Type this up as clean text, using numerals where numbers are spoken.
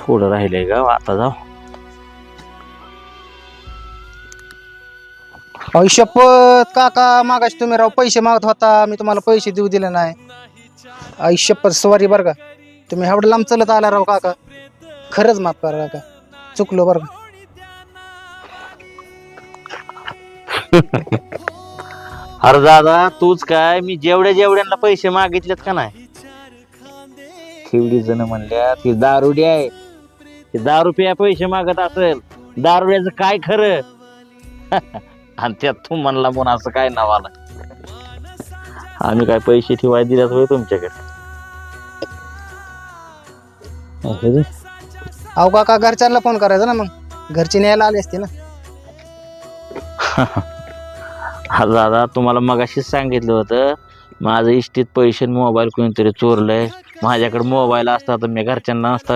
थोडं राहिलंय का आता जाऊ. आयुष्यपत काका मागाशी तुम्ही राव पैसे मागत होता, मी तुम्हाला पैसे देऊ दिले नाही. आयुष्यपत सॉरी बरं का, तुम्ही एवढं लांब चलत आला राव काका, खरंच माफ करा काका, चुकलो बरं का. अरे दादा तूच काय, मी जेवढ्यांना पैसे मागितलेत का नाही तेवढी जण म्हणल्या ती दारुडी आहे, ती दारू प्या पैसे मागत असेल, दारुड्याचं काय खरं. आणि त्यात तू म्हणला म्हणून असं काय नाव आलं. आम्ही काय पैसे ठेवाय दिल्यात होय तुमच्याकडे. अहो काका घरच्यांना फोन करायचा ना, मग घरची न्यायला आली असते ना. हा दादा तुम्हाला मगाशीच सांगितलं होतं, माझं इष्टीत पैसे मोबाईल कोणीतरी चोरलंय. माझ्याकडे मोबाईल असता तर मी घरच्यांना नसता